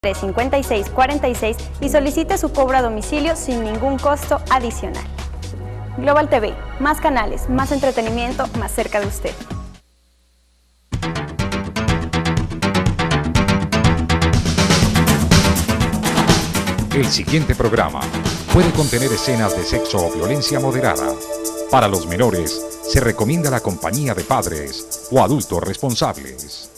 5646 y solicite su cobro a domicilio sin ningún costo adicional. Global TV, más canales, más entretenimiento, más cerca de usted. El siguiente programa puede contener escenas de sexo o violencia moderada. Para los menores, se recomienda la compañía de padres o adultos responsables.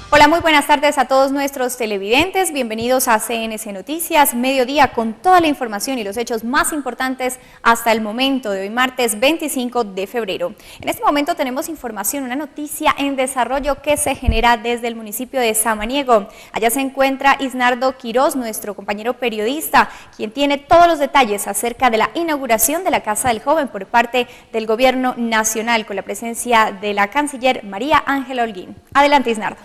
Hola, muy buenas tardes a todos nuestros televidentes, bienvenidos a CNC Noticias, mediodía con toda la información y los hechos más importantes hasta el momento de hoy, martes 25 de febrero. En este momento tenemos información, una noticia en desarrollo que se genera desde el municipio de Samaniego. Allá se encuentra Isnardo Quiroz, nuestro compañero periodista, quien tiene todos los detalles acerca de la inauguración de la Casa del Joven por parte del Gobierno Nacional, con la presencia de la canciller María Ángela Holguín. Adelante, Isnardo.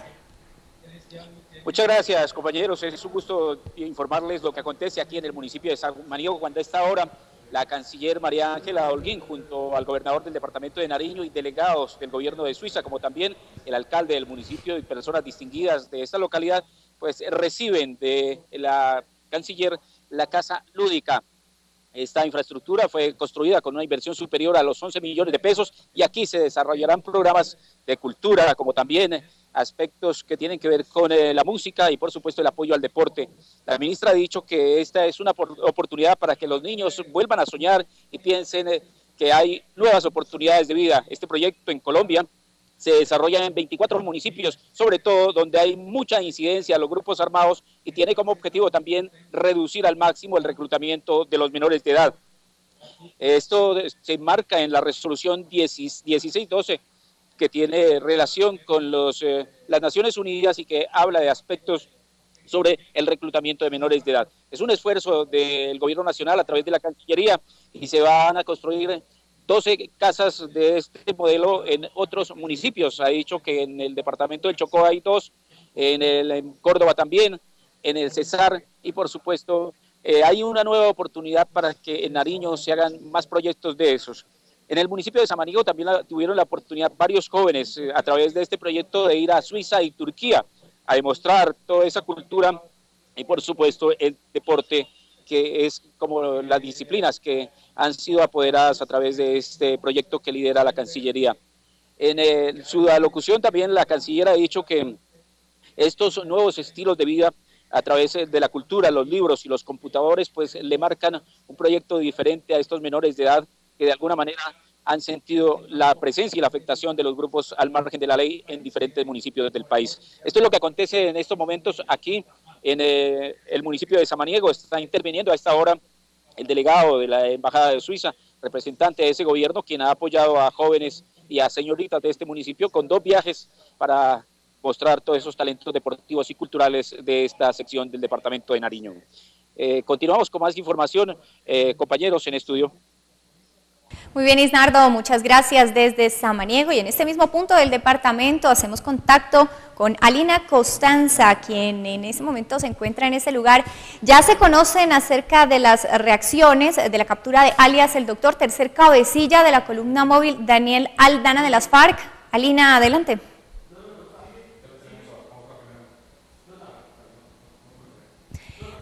Muchas gracias, compañeros. Es un gusto informarles lo que acontece aquí en el municipio de Samaniego, cuando a esta hora la canciller María Ángela Holguín, junto al gobernador del departamento de Nariño y delegados del gobierno de Suiza, como también el alcalde del municipio y personas distinguidas de esta localidad, pues reciben de la canciller la casa lúdica. Esta infraestructura fue construida con una inversión superior a los 11 millones de pesos y aquí se desarrollarán programas de cultura, como también aspectos que tienen que ver con la música y por supuesto el apoyo al deporte. La ministra ha dicho que esta es una oportunidad para que los niños vuelvan a soñar y piensen que hay nuevas oportunidades de vida. Este proyecto en Colombia se desarrolla en 24 municipios, sobre todo donde hay mucha incidencia de los grupos armados y tiene como objetivo también reducir al máximo el reclutamiento de los menores de edad. Esto se enmarca en la resolución 1612, que tiene relación con las Naciones Unidas y que habla de aspectos sobre el reclutamiento de menores de edad. Es un esfuerzo del gobierno nacional a través de la Cancillería y se van a construir 12 casas de este modelo en otros municipios. Ha dicho que en el departamento del Chocó hay 2, en Córdoba también, en el Cesar y por supuesto hay una nueva oportunidad para que en Nariño se hagan más proyectos de esos. En el municipio de Samaniego también tuvieron la oportunidad varios jóvenes a través de este proyecto de ir a Suiza y Turquía a demostrar toda esa cultura y por supuesto el deporte, que es como las disciplinas que han sido apoderadas a través de este proyecto que lidera la Cancillería. En su alocución también la canciller ha dicho que estos nuevos estilos de vida a través de la cultura, los libros y los computadores pues le marcan un proyecto diferente a estos menores de edad que de alguna manera han sentido la presencia y la afectación de los grupos al margen de la ley en diferentes municipios del país. Esto es lo que acontece en estos momentos aquí en el municipio de Samaniego. Está interviniendo a esta hora el delegado de la Embajada de Suiza, representante de ese gobierno, quien ha apoyado a jóvenes y a señoritas de este municipio con 2 viajes para mostrar todos esos talentos deportivos y culturales de esta sección del departamento de Nariño. Continuamos con más información, compañeros en estudio. Muy bien, Isnardo, muchas gracias desde Samaniego y en este mismo punto del departamento hacemos contacto con Alina Costanza, quien en este momento se encuentra en ese lugar. Ya se conocen acerca de las reacciones de la captura de alias el doctor, tercer cabecilla de la columna móvil Daniel Aldana de las FARC. Alina, adelante.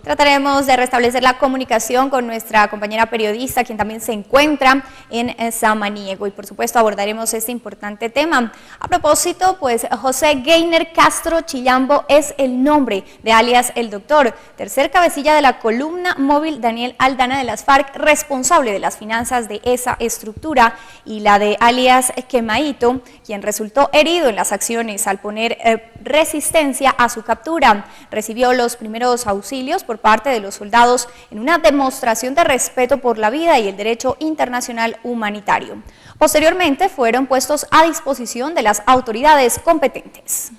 Trataremos de restablecer la comunicación con nuestra compañera periodista, quien también se encuentra en Samaniego, y por supuesto abordaremos este importante tema. A propósito, pues José Geiner Castro Chillambo es el nombre de alias el doctor, tercer cabecilla de la columna móvil Daniel Aldana de las FARC, responsable de las finanzas de esa estructura, y la de alias Quemaito, quien resultó herido en las acciones al poner resistencia a su captura. Recibió los primeros auxilios por parte de los soldados en una demostración de respeto por la vida y el derecho internacional humanitario. Posteriormente fueron puestos a disposición de las autoridades competentes.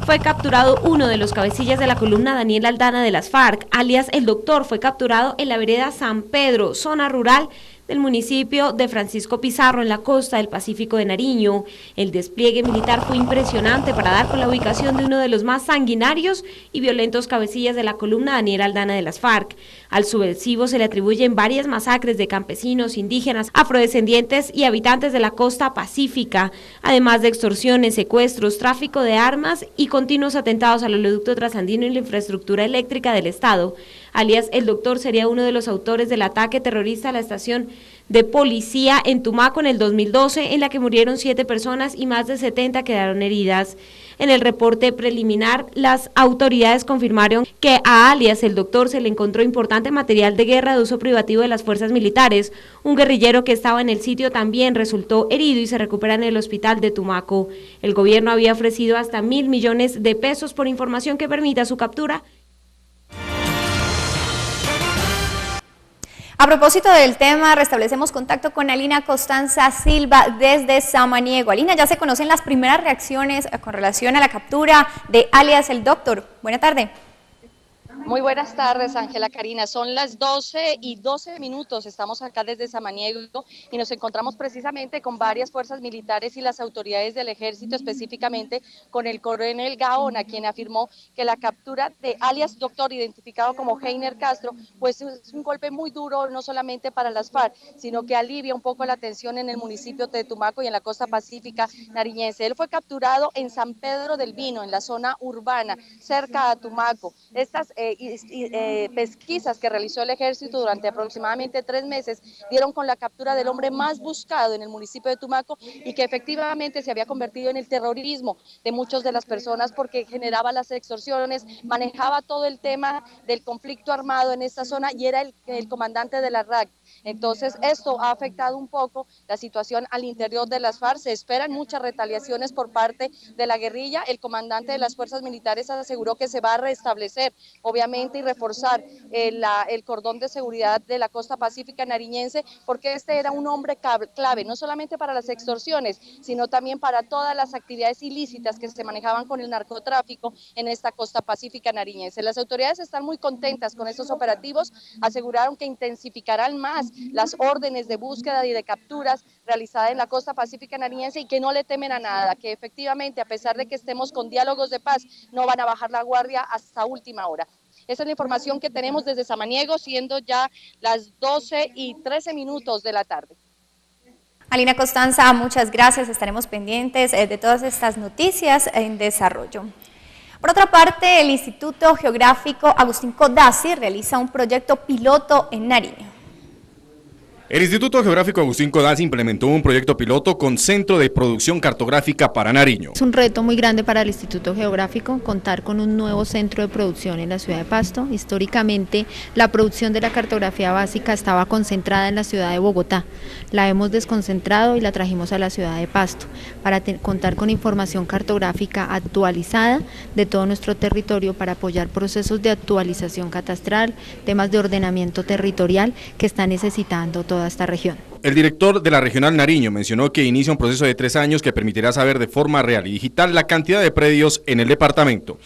fue capturado uno de los cabecillas de la columna Daniel Aldana de las FARC, alias El Doctor, fue capturado en la vereda San Pedro, zona rural del municipio de Francisco Pizarro, en la costa del Pacífico de Nariño. El despliegue militar fue impresionante para dar con la ubicación de uno de los más sanguinarios y violentos cabecillas de la columna Daniel Aldana de las FARC. Al subversivo se le atribuyen varias masacres de campesinos, indígenas, afrodescendientes y habitantes de la costa pacífica, además de extorsiones, secuestros, tráfico de armas y continuos atentados al oleoducto trasandino y la infraestructura eléctrica del Estado. Alias El Doctor sería uno de los autores del ataque terrorista a la estación de policía en Tumaco en el 2012, en la que murieron 7 personas y más de 70 quedaron heridas. En el reporte preliminar, las autoridades confirmaron que a alias El Doctor se le encontró importante material de guerra de uso privativo de las fuerzas militares. Un guerrillero que estaba en el sitio también resultó herido y se recupera en el hospital de Tumaco. El gobierno había ofrecido hasta 1.000 millones de pesos por información que permita su captura. A propósito del tema, restablecemos contacto con Alina Costanza Silva desde Samaniego. Alina, ya se conocen las primeras reacciones con relación a la captura de alias El Doctor. Buena tarde. Muy buenas tardes, Ángela Karina. Son las 12:12. Estamos acá desde Samaniego y nos encontramos precisamente con varias fuerzas militares y las autoridades del ejército, específicamente con el coronel Gaona, quien afirmó que la captura de alias Doctor, identificado como Heiner Castro, pues es un golpe muy duro, no solamente para las FARC, sino que alivia un poco la tensión en el municipio de Tumaco y en la costa pacífica nariñense. Él fue capturado en San Pedro del Vino, en la zona urbana, cerca a Tumaco. Estas pesquisas que realizó el ejército durante aproximadamente 3 meses dieron con la captura del hombre más buscado en el municipio de Tumaco y que efectivamente se había convertido en el terrorismo de muchas de las personas porque generaba las extorsiones, manejaba todo el tema del conflicto armado en esta zona y era el comandante de la RAC. Entonces esto ha afectado un poco la situación al interior de las FARC. Se esperan muchas retaliaciones por parte de la guerrilla. El comandante de las fuerzas militares aseguró que se va a restablecer, obviamente, y reforzar el cordón de seguridad de la costa pacífica nariñense, porque este era un hombre clave, no solamente para las extorsiones, sino también para todas las actividades ilícitas que se manejaban con el narcotráfico en esta costa pacífica nariñense. Las autoridades están muy contentas con estos operativos, aseguraron que intensificarán más las órdenes de búsqueda y de capturas realizadas en la costa pacífica nariñense y que no le temen a nada, que efectivamente, a pesar de que estemos con diálogos de paz, no van a bajar la guardia hasta última hora. Esa es la información que tenemos desde Samaniego, siendo ya las 12:13 de la tarde. Alina Costanza, muchas gracias. Estaremos pendientes de todas estas noticias en desarrollo. Por otra parte, el Instituto Geográfico Agustín Codazzi realiza un proyecto piloto en Nariño. El Instituto Geográfico Agustín Codazzi implementó un proyecto piloto con Centro de Producción Cartográfica para Nariño. Es un reto muy grande para el Instituto Geográfico contar con un nuevo centro de producción en la ciudad de Pasto. Históricamente, la producción de la cartografía básica estaba concentrada en la ciudad de Bogotá. La hemos desconcentrado y la trajimos a la ciudad de Pasto para contar con información cartográfica actualizada de todo nuestro territorio para apoyar procesos de actualización catastral, temas de ordenamiento territorial que está necesitando toda esta región. El director de la Regional Nariño mencionó que inicia un proceso de 3 años que permitirá saber de forma real y digital la cantidad de predios en el departamento.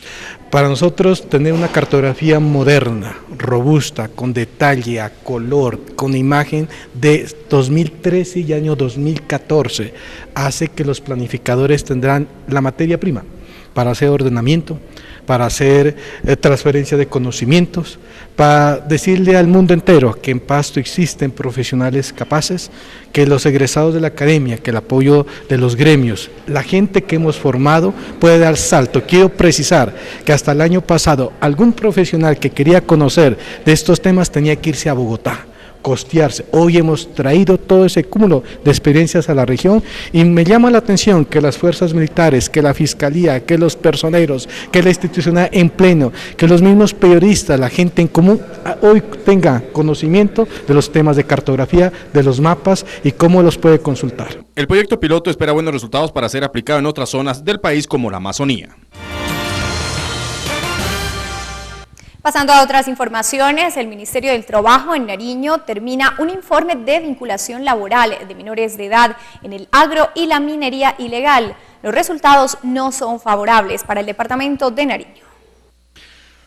Para nosotros tener una cartografía moderna, robusta, con detalle, a color, con imagen de 2013 y año 2014, hace que los planificadores tendrán la materia prima para hacer ordenamiento, para hacer transferencia de conocimientos, para decirle al mundo entero que en Pasto existen profesionales capaces, que los egresados de la academia, que el apoyo de los gremios, la gente que hemos formado puede dar salto. Quiero precisar que hasta el año pasado algún profesional que quería conocer de estos temas tenía que irse a Bogotá, costearse. Hoy hemos traído todo ese cúmulo de experiencias a la región y me llama la atención que las fuerzas militares, que la fiscalía, que los personeros, que la institucionalidad en pleno, que los mismos periodistas, la gente en común, hoy tenga conocimiento de los temas de cartografía, de los mapas y cómo los puede consultar. El proyecto piloto espera buenos resultados para ser aplicado en otras zonas del país como la Amazonía. Pasando a otras informaciones, el Ministerio del Trabajo en Nariño termina un informe de vinculación laboral de menores de edad en el agro y la minería ilegal. Los resultados no son favorables para el departamento de Nariño.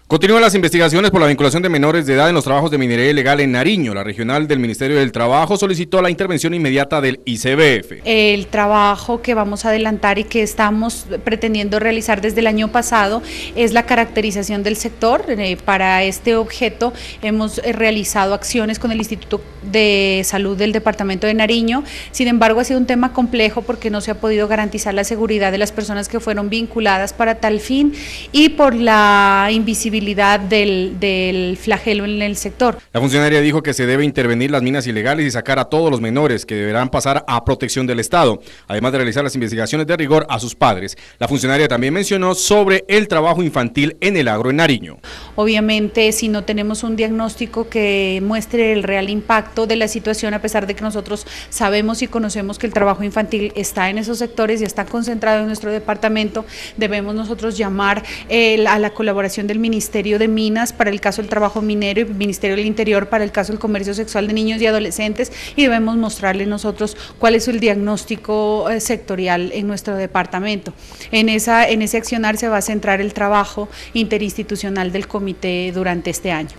Continúan las investigaciones por la vinculación de menores de edad en los trabajos de minería ilegal en Nariño. La regional del Ministerio del Trabajo solicitó la intervención inmediata del ICBF. El trabajo que vamos a adelantar y que estamos pretendiendo realizar desde el año pasado es la caracterización del sector. Para este objeto hemos realizado acciones con el Instituto de Salud del Departamento de Nariño. Sin embargo, ha sido un tema complejo porque no se ha podido garantizar la seguridad de las personas que fueron vinculadas para tal fin y por la invisibilidad del flagelo en el sector. La funcionaria dijo que se debe intervenir las minas ilegales y sacar a todos los menores que deberán pasar a protección del Estado, además de realizar las investigaciones de rigor a sus padres. La funcionaria también mencionó sobre el trabajo infantil en el agro en Nariño. Obviamente, si no tenemos un diagnóstico que muestre el real impacto de la situación, a pesar de que nosotros sabemos y conocemos que el trabajo infantil está en esos sectores y está concentrado en nuestro departamento, debemos nosotros llamar a la colaboración del Ministerio de Minas para el caso del trabajo minero y Ministerio del Interior para el caso del comercio sexual de niños y adolescentes, y debemos mostrarle nosotros cuál es el diagnóstico sectorial en nuestro departamento. En ese accionar se va a centrar el trabajo interinstitucional del comité durante este año.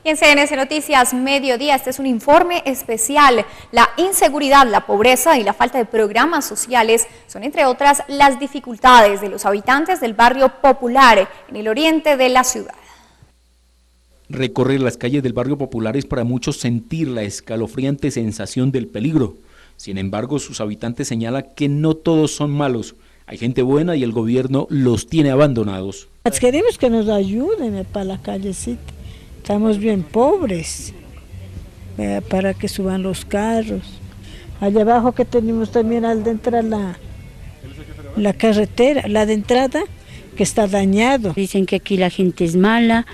Y en CNC Noticias Mediodía, este es un informe especial. La inseguridad, la pobreza y la falta de programas sociales son, entre otras, las dificultades de los habitantes del barrio Popular en el oriente de la ciudad. Recorrer las calles del barrio Popular es para muchos sentir la escalofriante sensación del peligro. Sin embargo, sus habitantes señalan que no todos son malos. Hay gente buena y el gobierno los tiene abandonados. Queremos que nos ayuden para la callecita. Estamos bien pobres, para que suban los carros. Allá abajo que tenemos también al de entrar la carretera, la de entrada, que está dañado. Dicen que aquí la gente es mala,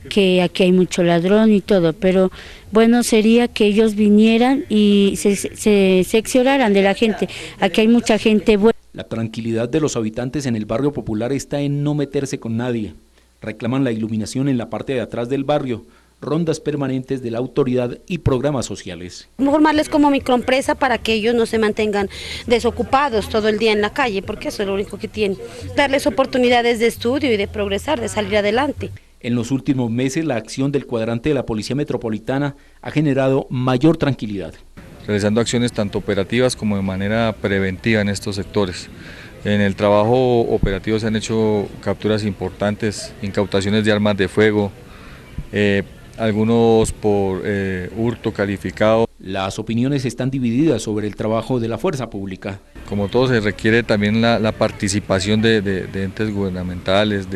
que aquí hay mucho ladrón y todo, pero bueno sería que ellos vinieran y se seccionaran de la gente. Aquí hay mucha gente buena. La tranquilidad de los habitantes en el barrio Popular está en no meterse con nadie. Reclaman la iluminación en la parte de atrás del barrio, rondas permanentes de la autoridad y programas sociales. Formarles como microempresa para que ellos no se mantengan desocupados todo el día en la calle, porque eso es lo único que tienen. Darles oportunidades de estudio y de progresar, de salir adelante. En los últimos meses, la acción del cuadrante de la Policía Metropolitana ha generado mayor tranquilidad. Realizando acciones tanto operativas como de manera preventiva en estos sectores. En el trabajo operativo se han hecho capturas importantes, incautaciones de armas de fuego, algunos por hurto calificado. Las opiniones están divididas sobre el trabajo de la fuerza pública. Como todo, se requiere también la participación de entes gubernamentales,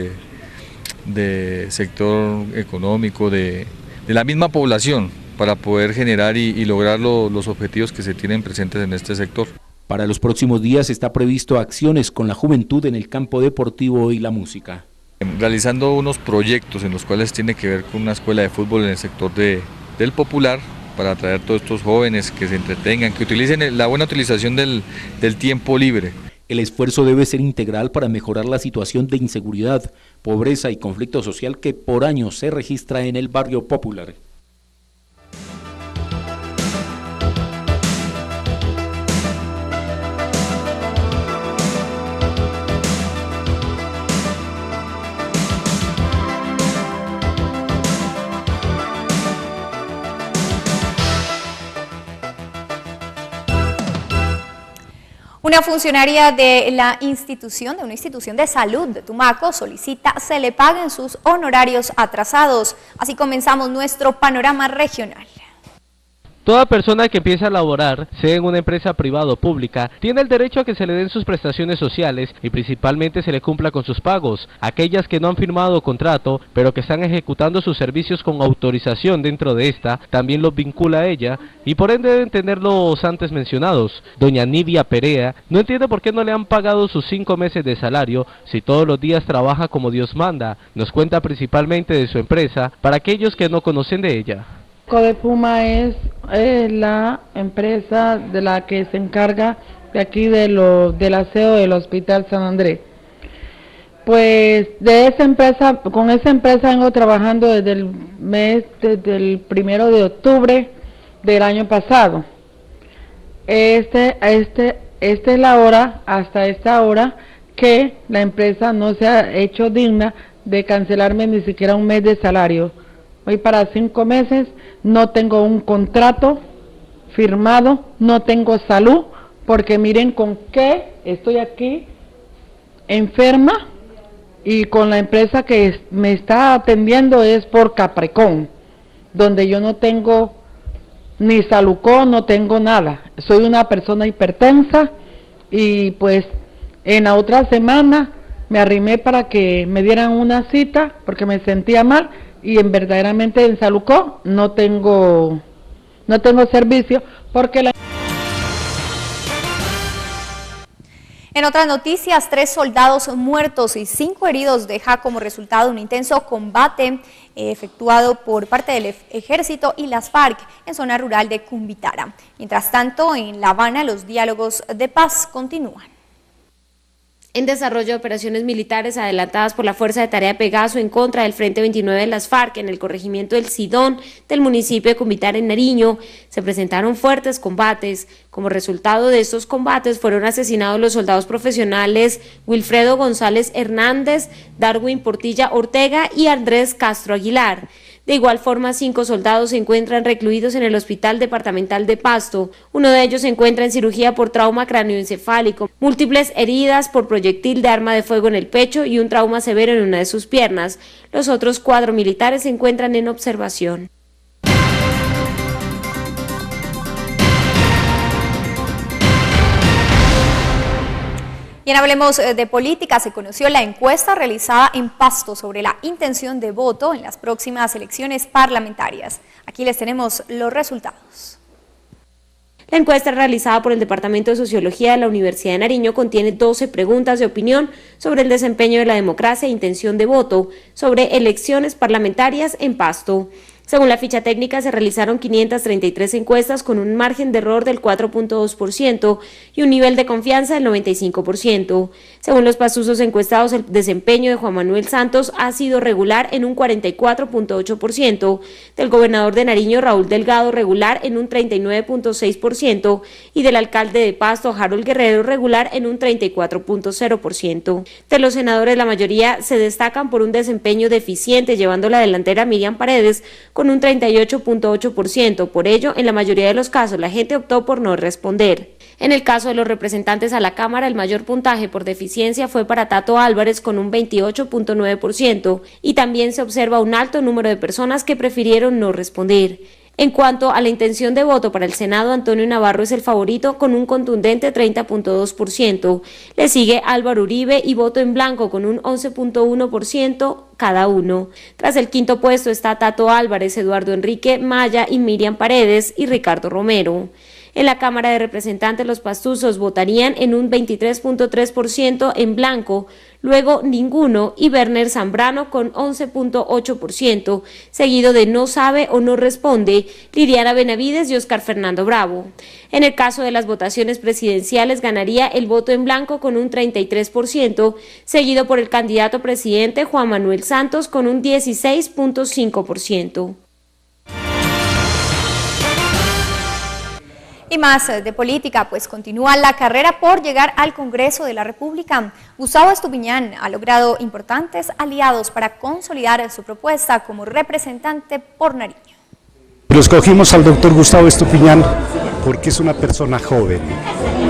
de sector económico, de la misma población, para poder generar y lograr los objetivos que se tienen presentes en este sector. Para los próximos días está previsto acciones con la juventud en el campo deportivo y la música. Realizando unos proyectos en los cuales tiene que ver con una escuela de fútbol en el sector del Popular, para atraer a todos estos jóvenes que se entretengan, que utilicen la buena utilización del tiempo libre. El esfuerzo debe ser integral para mejorar la situación de inseguridad, pobreza y conflicto social que por años se registra en el barrio Popular. Una funcionaria de una institución de salud de Tumaco solicita se le paguen sus honorarios atrasados. Así comenzamos nuestro panorama regional. Toda persona que empieza a laborar, sea en una empresa privada o pública, tiene el derecho a que se le den sus prestaciones sociales y principalmente se le cumpla con sus pagos. Aquellas que no han firmado contrato, pero que están ejecutando sus servicios con autorización dentro de esta, también los vincula a ella y por ende deben tener los antes mencionados. Doña Nidia Perea no entiende por qué no le han pagado sus 5 meses de salario si todos los días trabaja como Dios manda. Nos cuenta principalmente de su empresa para aquellos que no conocen de ella. Codepuma es la empresa de la que se encarga de aquí del aseo del Hospital San Andrés. Pues con esa empresa vengo trabajando desde el 1 de octubre del año pasado. Esta es la hora, hasta esta hora, que la empresa no se ha hecho digna de cancelarme ni siquiera un mes de salario. Voy para 5 meses, no tengo un contrato firmado, no tengo salud, porque miren con qué estoy aquí enferma, y con la empresa que me está atendiendo es por Capricorn, donde yo no tengo ni Salucó, no tengo nada. Soy una persona hipertensa y pues en la otra semana me arrimé para que me dieran una cita porque me sentía mal, y verdaderamente en Salucó no tengo servicio porque En otras noticias, 3 soldados muertos y 5 heridos deja como resultado un intenso combate efectuado por parte del Ejército y las FARC en zona rural de Cumbitara. Mientras tanto, en La Habana los diálogos de paz continúan. En desarrollo de operaciones militares adelantadas por la Fuerza de Tarea Pegaso en contra del Frente 29 de las FARC en el corregimiento del Sidón del municipio de Cumbitara en Nariño, se presentaron fuertes combates. Como resultado de estos combates fueron asesinados los soldados profesionales Wilfredo González Hernández, Darwin Portilla Ortega y Andrés Castro Aguilar. De igual forma, 5 soldados se encuentran recluidos en el Hospital Departamental de Pasto. Uno de ellos se encuentra en cirugía por trauma cráneoencefálico, múltiples heridas por proyectil de arma de fuego en el pecho y un trauma severo en una de sus piernas. Los otros 4 militares se encuentran en observación. Bien, hablemos de política. Se conoció la encuesta realizada en Pasto sobre la intención de voto en las próximas elecciones parlamentarias. Aquí les tenemos los resultados. La encuesta realizada por el Departamento de Sociología de la Universidad de Nariño contiene 12 preguntas de opinión sobre el desempeño de la democracia e intención de voto sobre elecciones parlamentarias en Pasto. Según la ficha técnica, se realizaron 533 encuestas con un margen de error del 4.2% y un nivel de confianza del 95%. Según los pastusos encuestados, el desempeño de Juan Manuel Santos ha sido regular en un 44.8%, del gobernador de Nariño, Raúl Delgado, regular en un 39.6% y del alcalde de Pasto, Harold Guerrero, regular en un 34.0%. De los senadores, la mayoría se destacan por un desempeño deficiente, llevando la delantera Miriam Paredes, con un 38.8%. Por ello, en la mayoría de los casos, la gente optó por no responder. En el caso de los representantes a la Cámara, el mayor puntaje por deficiencia fue para Tato Álvarez con un 28.9% y también se observa un alto número de personas que prefirieron no responder. En cuanto a la intención de voto para el Senado, Antonio Navarro es el favorito con un contundente 30.2%. Le sigue Álvaro Uribe y voto en blanco con un 11.1% cada uno. Tras el quinto puesto está Tato Álvarez, Eduardo Enrique Maya y Miriam Paredes y Ricardo Romero. En la Cámara de Representantes, los pastusos votarían en un 23.3% en blanco, luego ninguno y Werner Zambrano con 11.8%, seguido de no sabe o no responde, Liliana Benavides y Oscar Fernando Bravo. En el caso de las votaciones presidenciales, ganaría el voto en blanco con un 33%, seguido por el candidato presidente Juan Manuel Santos con un 16.5%. Y más de política, pues continúa la carrera por llegar al Congreso de la República. Gustavo Estupiñán ha logrado importantes aliados para consolidar su propuesta como representante por Nariño. Pero escogimos al doctor Gustavo Estupiñán porque es una persona joven,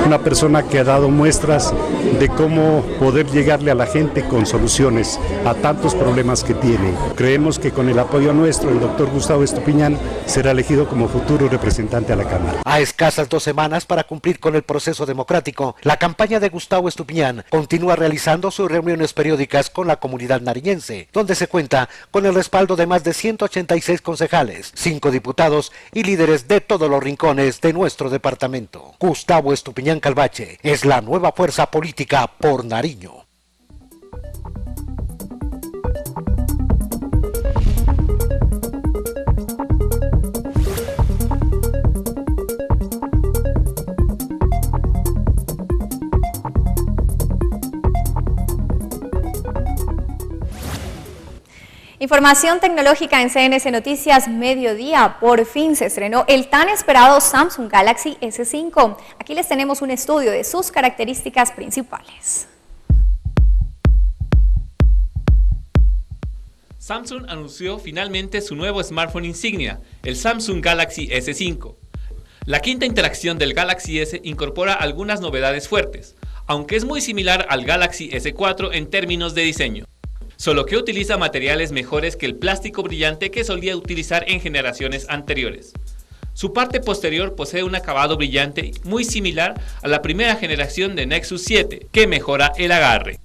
una persona que ha dado muestras de cómo poder llegarle a la gente con soluciones a tantos problemas que tiene. Creemos que con el apoyo nuestro, el doctor Gustavo Estupiñán será elegido como futuro representante a la Cámara. A escasas 2 semanas para cumplir con el proceso democrático, la campaña de Gustavo Estupiñán continúa realizando sus reuniones periódicas con la comunidad nariñense, donde se cuenta con el respaldo de más de 186 concejales, 5 diputados y líderes de todos los rincones de nuestro departamento. Gustavo Estupiñán Calvache es la nueva fuerza política por Nariño. Información tecnológica en CNC Noticias Mediodía. Por fin se estrenó el tan esperado Samsung Galaxy S5. Aquí les tenemos un estudio de sus características principales. Samsung anunció finalmente su nuevo smartphone insignia, el Samsung Galaxy S5. La quinta interacción del Galaxy S incorpora algunas novedades fuertes, aunque es muy similar al Galaxy S4 en términos de diseño, solo que utiliza materiales mejores que el plástico brillante que solía utilizar en generaciones anteriores. Su parte posterior posee un acabado brillante muy similar a la primera generación de Nexus 7, que mejora el agarre.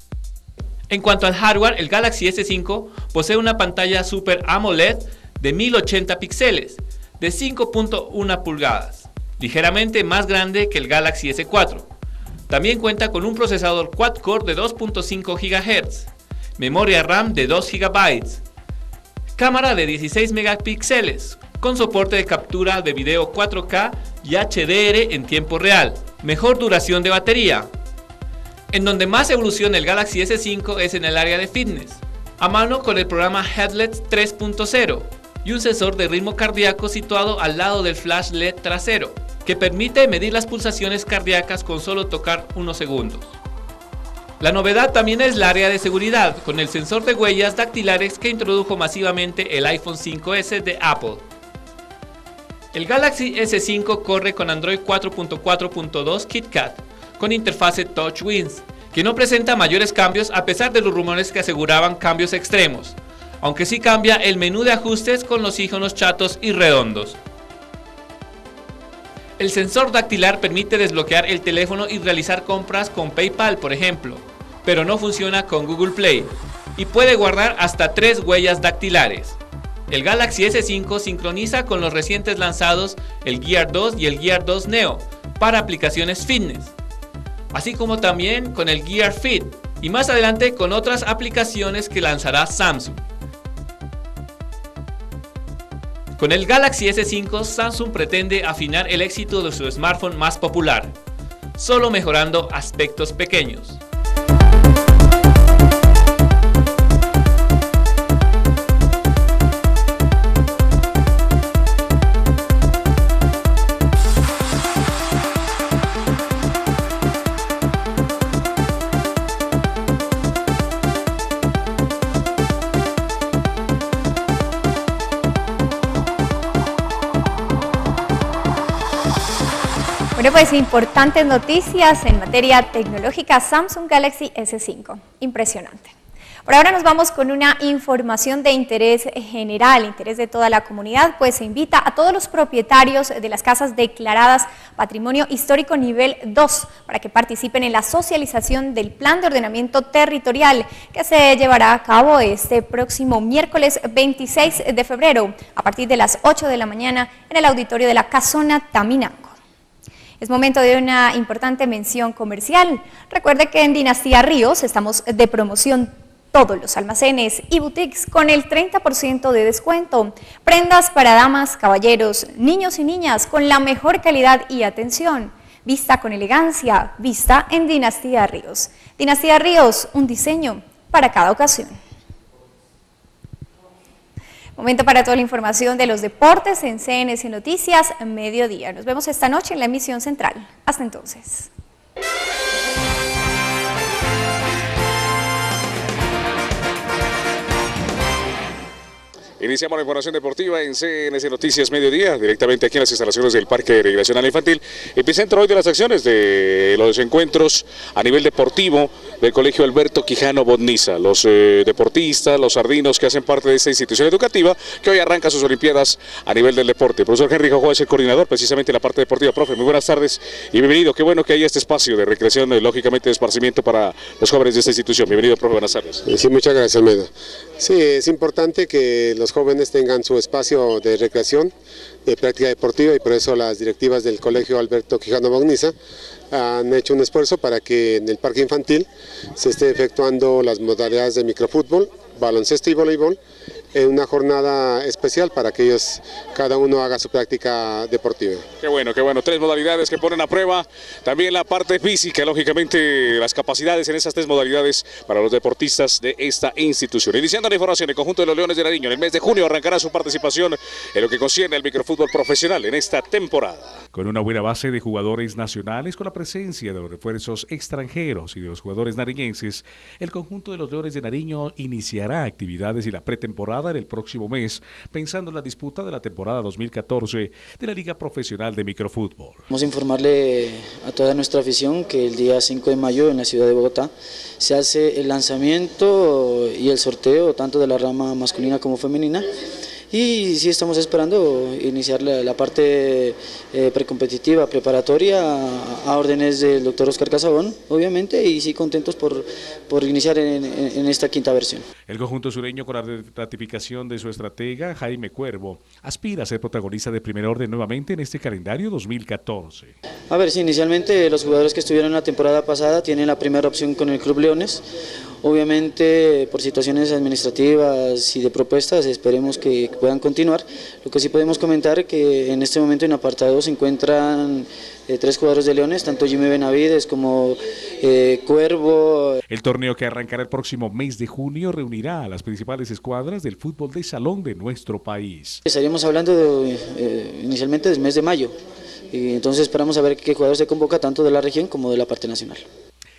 En cuanto al hardware, el Galaxy S5 posee una pantalla Super AMOLED de 1080 píxeles, de 5.1 pulgadas, ligeramente más grande que el Galaxy S4. También cuenta con un procesador quad-core de 2.5 GHz, memoria RAM de 2 GB, cámara de 16 megapíxeles, con soporte de captura de video 4K y HDR en tiempo real, mejor duración de batería. En donde más evoluciona el Galaxy S5 es en el área de fitness, a mano con el programa Headlets 3.0 y un sensor de ritmo cardíaco situado al lado del flash LED trasero, que permite medir las pulsaciones cardíacas con solo tocar unos segundos. La novedad también es el área de seguridad, con el sensor de huellas dactilares que introdujo masivamente el iPhone 5S de Apple. El Galaxy S5 corre con Android 4.4.2 KitKat, con interfase TouchWiz, que no presenta mayores cambios a pesar de los rumores que aseguraban cambios extremos, aunque sí cambia el menú de ajustes con los iconos chatos y redondos. El sensor dactilar permite desbloquear el teléfono y realizar compras con PayPal, por ejemplo, pero no funciona con Google Play, y puede guardar hasta 3 huellas dactilares. El Galaxy S5 sincroniza con los recientes lanzados el Gear 2 y el Gear 2 Neo para aplicaciones fitness, así como también con el Gear Fit y más adelante con otras aplicaciones que lanzará Samsung. Con el Galaxy S5, Samsung pretende afinar el éxito de su smartphone más popular, solo mejorando aspectos pequeños. Bueno, pues importantes noticias en materia tecnológica, Samsung Galaxy S5, impresionante. Por ahora nos vamos con una información de interés general, interés de toda la comunidad, pues se invita a todos los propietarios de las casas declaradas Patrimonio Histórico Nivel 2 para que participen en la socialización del Plan de Ordenamiento Territorial que se llevará a cabo este próximo miércoles 26 de febrero a partir de las 8 de la mañana en el auditorio de la Casona Taminango. Es momento de una importante mención comercial. Recuerde que en Dinastía Ríos estamos de promoción todos los almacenes y boutiques con el 30% de descuento. Prendas para damas, caballeros, niños y niñas con la mejor calidad y atención. Vista con elegancia, vista en Dinastía Ríos. Dinastía Ríos, un diseño para cada ocasión. Momento para toda la información de los deportes en CNC Noticias Mediodía. Nos vemos esta noche en la emisión central. Hasta entonces. Iniciamos la información deportiva en CNC Noticias Mediodía, directamente aquí en las instalaciones del Parque Recreacional Infantil. Epicentro hoy de las acciones de los encuentros a nivel deportivo del Colegio Alberto Quijano Botniza. Los deportistas, los sardinos que hacen parte de esta institución educativa que hoy arranca sus olimpiadas a nivel del deporte. El profesor Henry Jojoa es el coordinador precisamente de la parte deportiva. Profe, muy buenas tardes y bienvenido. Qué bueno que haya este espacio de recreación y lógicamente de esparcimiento para los jóvenes de esta institución. Bienvenido, profe, buenas tardes. Sí, muchas gracias, Almeida. Sí, es importante que los jóvenes tengan su espacio de recreación, de práctica deportiva, y por eso las directivas del Colegio Alberto Quijano Botniza han hecho un esfuerzo para que en el parque infantil se esté efectuando las modalidades de microfútbol, baloncesto y voleibol, en una jornada especial para que ellos, cada uno haga su práctica deportiva. Qué bueno, 3 modalidades que ponen a prueba también la parte física, lógicamente las capacidades en esas 3 modalidades para los deportistas de esta institución. Iniciando la información, el conjunto de los Leones de Nariño en el mes de junio arrancará su participación en lo que concierne al microfútbol profesional en esta temporada. Con una buena base de jugadores nacionales, con la presencia de los refuerzos extranjeros y de los jugadores nariñenses, el conjunto de los Leones de Nariño iniciará actividades y la pretemporada en el próximo mes, pensando en la disputa de la temporada 2014 de la Liga Profesional de Microfútbol. Vamos a informarle a toda nuestra afición que el día 5 de mayo en la ciudad de Bogotá se hace el lanzamiento y el sorteo tanto de la rama masculina como femenina. Y sí estamos esperando iniciar la parte precompetitiva, preparatoria, a órdenes del doctor Oscar Casabón, obviamente, y sí contentos por iniciar en esta quinta versión. El conjunto sureño, con la ratificación de su estratega Jaime Cuervo, aspira a ser protagonista de primer orden nuevamente en este calendario 2014. A ver, sí, inicialmente los jugadores que estuvieron la temporada pasada tienen la primera opción con el Club Leones. Obviamente por situaciones administrativas y de propuestas esperemos que puedan continuar. Lo que sí podemos comentar es que en este momento en apartado se encuentran 3 jugadores de Leones, tanto Jimmy Benavides como Cuervo. El torneo, que arrancará el próximo mes de junio, reunirá a las principales escuadras del fútbol de salón de nuestro país. Estaríamos hablando inicialmente del mes de mayo, y entonces esperamos a ver qué jugador se convoca tanto de la región como de la parte nacional.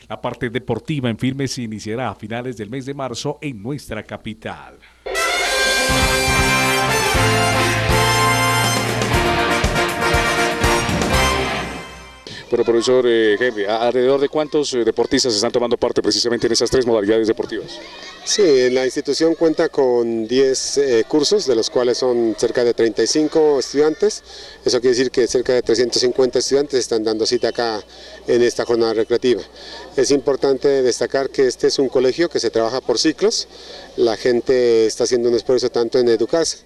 La parte deportiva en firme se iniciará a finales del mes de marzo en nuestra capital. Bueno, profesor Henry, ¿alrededor de cuántos deportistas están tomando parte precisamente en esas 3 modalidades deportivas? Sí, la institución cuenta con 10 cursos, de los cuales son cerca de 35 estudiantes. Eso quiere decir que cerca de 350 estudiantes están dando cita acá en esta jornada recreativa. Es importante destacar que este es un colegio que se trabaja por ciclos. La gente está haciendo un esfuerzo tanto en educarse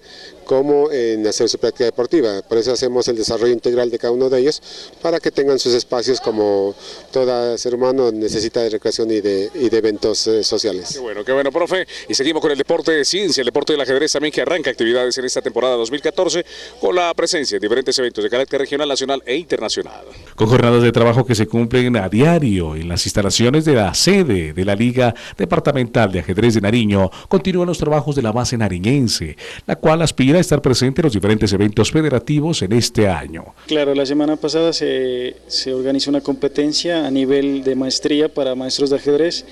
como en hacer su práctica deportiva. Por eso hacemos el desarrollo integral de cada uno de ellos, para que tengan sus espacios como todo ser humano necesita de recreación y de eventos sociales. Qué bueno, profe. Y seguimos con el deporte de ciencia, el deporte del ajedrez también, que arranca actividades en esta temporada 2014 con la presencia en diferentes eventos de carácter regional, nacional e internacional. Con jornadas de trabajo que se cumplen a diario en las instalaciones de la sede de la Liga Departamental de Ajedrez de Nariño, continúan los trabajos de la base nariñense, la cual aspira a estar presente en los diferentes eventos federativos en este año. Claro, la semana pasada se organizó una competencia a nivel de maestría para maestros de ajedrez.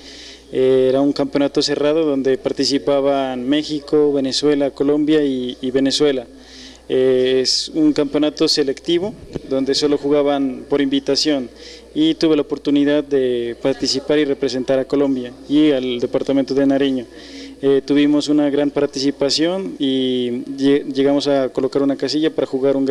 Era un campeonato cerrado donde participaban México, Venezuela, Colombia y Venezuela. Es un campeonato selectivo donde solo jugaban por invitación, y tuve la oportunidad de participar y representar a Colombia y al departamento de Nariño. Tuvimos una gran participación y llegamos a colocar una casilla para jugar un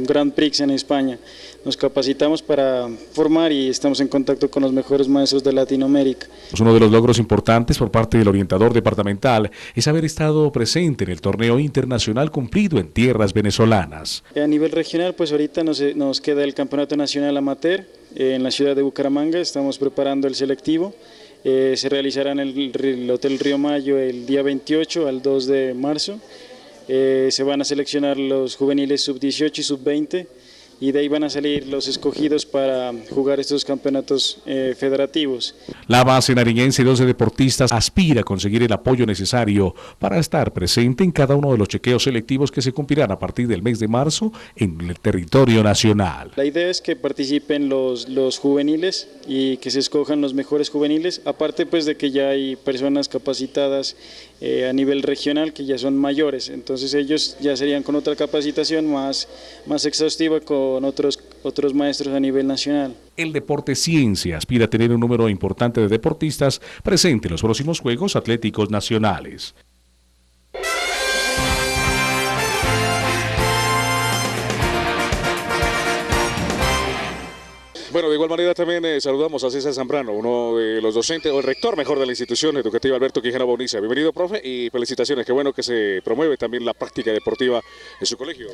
Grand Prix en España. Nos capacitamos para formar y estamos en contacto con los mejores maestros de Latinoamérica. Uno de los logros importantes por parte del orientador departamental es haber estado presente en el torneo internacional cumplido en tierras venezolanas. A nivel regional, pues ahorita nos queda el Campeonato Nacional Amateur en la ciudad de Bucaramanga. Estamos preparando el selectivo. Se realizará en el Hotel Río Mayo el día 28 al 2 de marzo. Se van a seleccionar los juveniles sub-18 y sub-20, y de ahí van a salir los escogidos para jugar estos campeonatos federativos. La base nariñense de 12 deportistas aspira a conseguir el apoyo necesario para estar presente en cada uno de los chequeos selectivos que se cumplirán a partir del mes de marzo en el territorio nacional. La idea es que participen los juveniles y que se escojan los mejores juveniles, aparte pues de que ya hay personas capacitadas a nivel regional que ya son mayores, entonces ellos ya serían con otra capacitación más exhaustiva con otros maestros a nivel nacional. El deporte ciencia aspira a tener un número importante de deportistas presentes en los próximos Juegos Atléticos Nacionales. Bueno, de igual manera también saludamos a César Zambrano, uno de los docentes, o el rector mejor de la institución educativa Alberto Quijano Bonilla. Bienvenido, profe, y felicitaciones. Qué bueno que se promueve también la práctica deportiva en su colegio.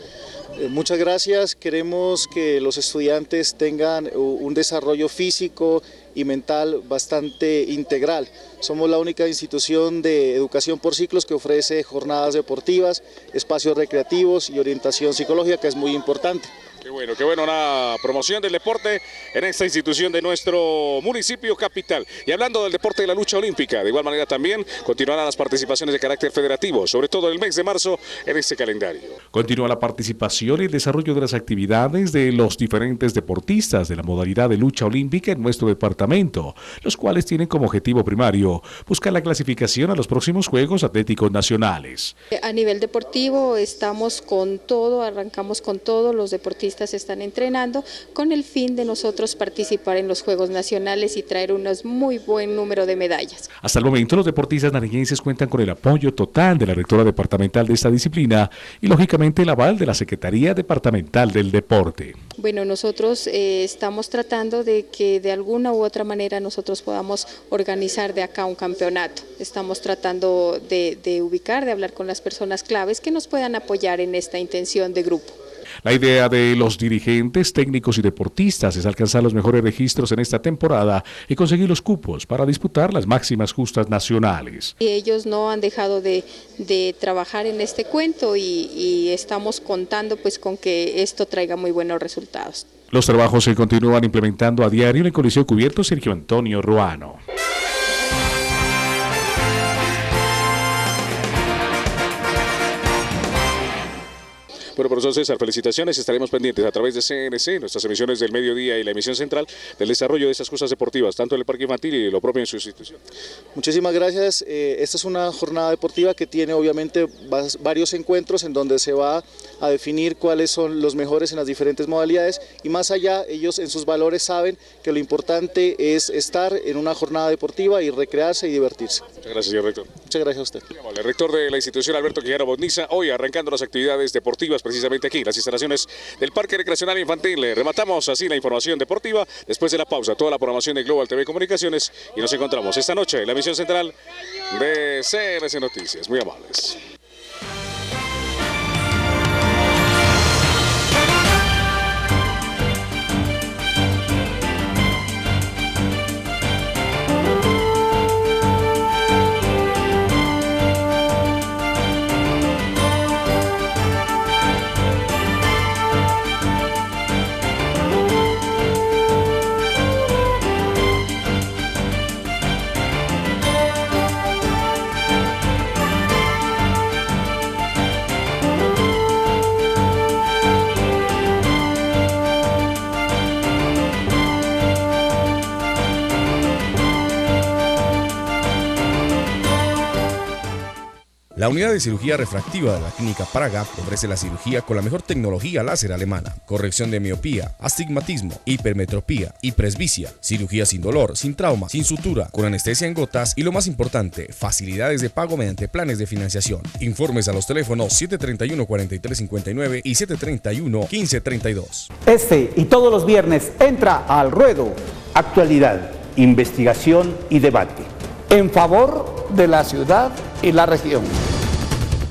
Muchas gracias. Queremos que los estudiantes tengan un desarrollo físico y mental bastante integral. Somos la única institución de educación por ciclos que ofrece jornadas deportivas, espacios recreativos y orientación psicológica, que es muy importante. Qué bueno, una promoción del deporte en esta institución de nuestro municipio capital. Y hablando del deporte de la lucha olímpica, de igual manera también continuarán las participaciones de carácter federativo, sobre todo el mes de marzo en este calendario. Continúa la participación y el desarrollo de las actividades de los diferentes deportistas de la modalidad de lucha olímpica en nuestro departamento, los cuales tienen como objetivo primario buscar la clasificación a los próximos Juegos Atléticos Nacionales. A nivel deportivo estamos con todo, arrancamos con todo, los deportistas están entrenando con el fin de nosotros participar en los Juegos Nacionales y traer un muy buen número de medallas. Hasta el momento los deportistas nariñenses cuentan con el apoyo total de la rectora departamental de esta disciplina y lógicamente el aval de la Secretaría Departamental del Deporte. Bueno, nosotros estamos tratando de que de alguna u otra manera nosotros podamos organizar de acá un campeonato. Estamos tratando de ubicar, de hablar con las personas claves que nos puedan apoyar en esta intención de grupo. La idea de los dirigentes, técnicos y deportistas es alcanzar los mejores registros en esta temporada y conseguir los cupos para disputar las máximas justas nacionales. Y ellos no han dejado de trabajar en este cuento y estamos contando pues con que esto traiga muy buenos resultados. Los trabajos se continúan implementando a diario en el Coliseo Cubierto Sergio Antonio Ruano. Bueno, profesor César, felicitaciones. Estaremos pendientes a través de CNC, nuestras emisiones del mediodía y la emisión central, del desarrollo de estas cosas deportivas, tanto en el parque infantil y lo propio en su institución. Muchísimas gracias. Esta es una jornada deportiva que tiene obviamente varios encuentros en donde se va a definir cuáles son los mejores en las diferentes modalidades y más allá, ellos en sus valores saben que lo importante es estar en una jornada deportiva y recrearse y divertirse. Muchas gracias, señor rector. Muchas gracias a usted. El rector de la institución, Alberto Quijano Bogniza, hoy arrancando las actividades deportivas precisamente aquí, las instalaciones del Parque Recreacional Infantil. Rematamos así la información deportiva, después de la pausa, toda la programación de Global TV Comunicaciones y nos encontramos esta noche en la emisión central de CNC Noticias. Muy amables. La unidad de cirugía refractiva de la Clínica Praga ofrece la cirugía con la mejor tecnología láser alemana, corrección de miopía, astigmatismo, hipermetropía y presbicia, cirugía sin dolor, sin trauma, sin sutura, con anestesia en gotas y lo más importante, facilidades de pago mediante planes de financiación. Informes a los teléfonos 731-4359 y 731-1532. Este y todos los viernes entra al ruedo. Actualidad, investigación y debate. En favor de la ciudad y la región.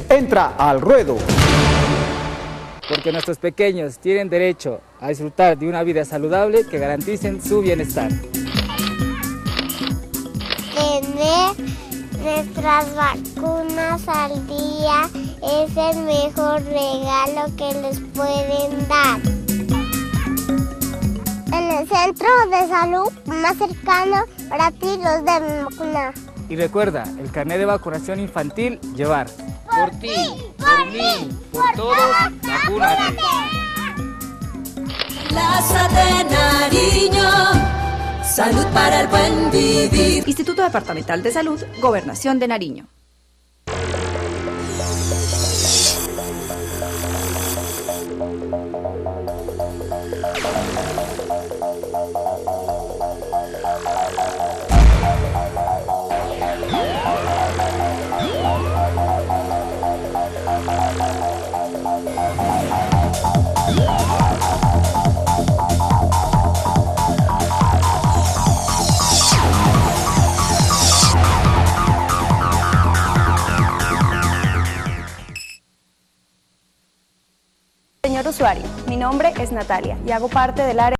Entra al ruedo. Porque nuestros pequeños tienen derecho a disfrutar de una vida saludable que garanticen su bienestar. Tener nuestras vacunas al día es el mejor regalo que les pueden dar. En el centro de salud más cercano para ti los deben vacunar. Y recuerda, el carnet de vacunación infantil llevar. Por ti, por mí, por todos, vacúnate. Plaza de Nariño, salud para el buen vivir. Instituto Departamental de Salud, Gobernación de Nariño. Señor usuario, mi nombre es Natalia y hago parte del área